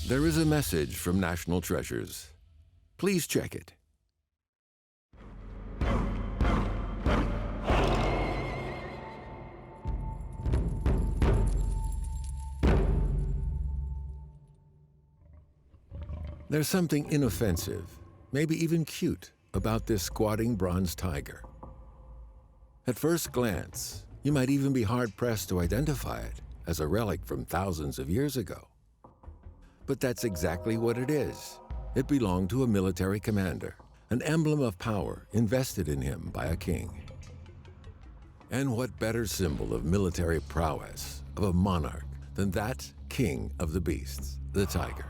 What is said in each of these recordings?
There is a message from National Treasures. Please check it. There's something inoffensive, maybe even cute, about this squatting bronze tiger. At first glance, you might even be hard-pressed to identify it as a relic from thousands of years ago. But that's exactly what it is. It belonged to a military commander, an emblem of power invested in him by a king. And what better symbol of military prowess of a monarch than that king of the beasts, the tiger?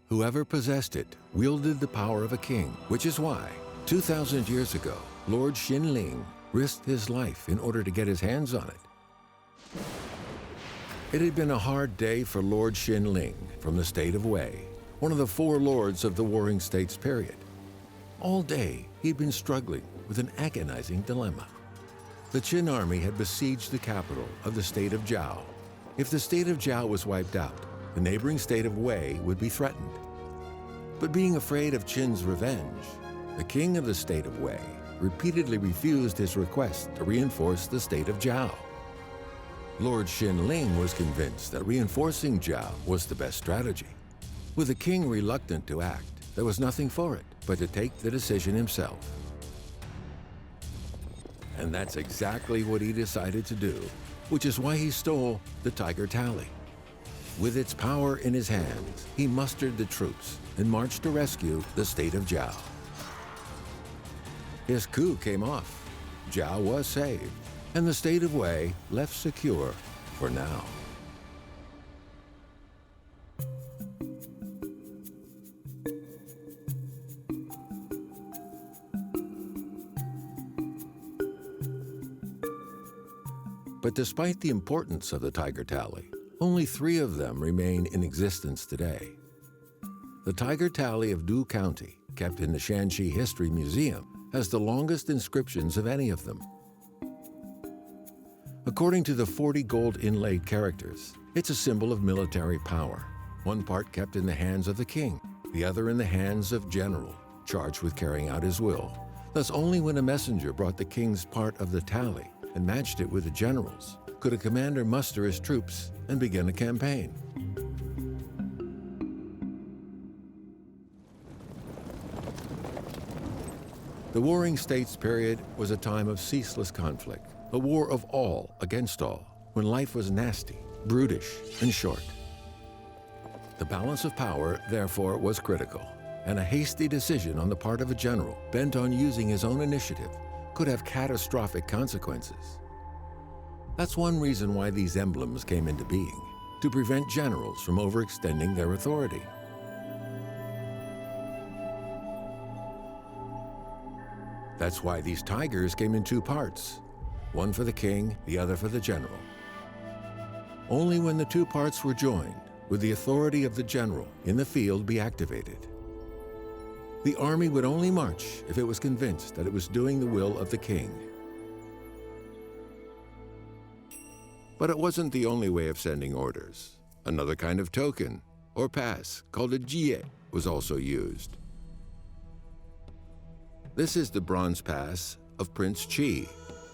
Whoever possessed it wielded the power of a king, which is why, 2,000 years ago, Lord Xinling risked his life in order to get his hands on it. It had been a hard day for Lord Xinling from the state of Wei, one of the 4 lords of the Warring States period. All day, he'd been struggling with an agonizing dilemma. The Qin army had besieged the capital of the state of Zhao. If the state of Zhao was wiped out, the neighboring state of Wei would be threatened. But being afraid of Qin's revenge, the king of the state of Wei repeatedly refused his request to reinforce the state of Zhao. Lord Xinling was convinced that reinforcing Zhao was the best strategy. With the king reluctant to act, there was nothing for it but to take the decision himself. And that's exactly what he decided to do, which is why he stole the Tiger Tally. With its power in his hands, he mustered the troops and marched to rescue the state of Zhao. His coup came off. Zhao was saved, and the state of Wei left secure for now. But despite the importance of the Tiger Tally, only 3 of them remain in existence today. The Tiger Tally of Du County, kept in the Shanxi History Museum, has the longest inscriptions of any of them. According to the 40 gold inlaid characters, it's a symbol of military power, one part kept in the hands of the king, the other in the hands of general, charged with carrying out his will. Thus, only when a messenger brought the king's part of the tally and matched it with the general's could a commander muster his troops and begin a campaign. The Warring States period was a time of ceaseless conflict, a war of all against all, when life was nasty, brutish, and short. The balance of power, therefore, was critical, and a hasty decision on the part of a general bent on using his own initiative could have catastrophic consequences. That's one reason why these emblems came into being, to prevent generals from overextending their authority. That's why these tigers came in 2 parts, one for the king, the other for the general. Only when the 2 parts were joined would the authority of the general in the field be activated. The army would only march if it was convinced that it was doing the will of the king. But it wasn't the only way of sending orders. Another kind of token, or pass, called a jie, was also used. This is the bronze pass of Prince Qi,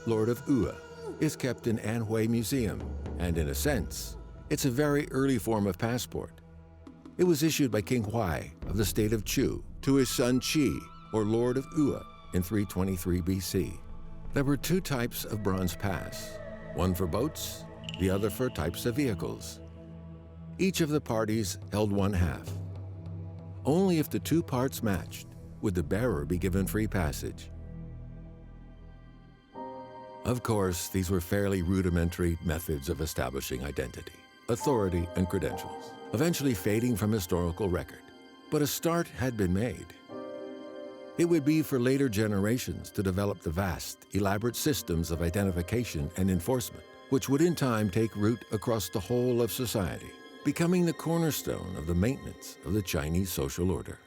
Lord of Ua. It's kept in Anhui Museum, and in a sense, it's a very early form of passport. It was issued by King Huai of the state of Chu to his son Qi, or Lord of Ua, in 323 BC. There were 2 types of bronze pass, one for boats, the other for types of vehicles. Each of the parties held 1/2. Only if the 2 parts matched would the bearer be given free passage. Of course, these were fairly rudimentary methods of establishing identity, authority, and credentials, eventually fading from historical record. But a start had been made. It would be for later generations to develop the vast, elaborate systems of identification and enforcement, which would in time take root across the whole of society, becoming the cornerstone of the maintenance of the Chinese social order.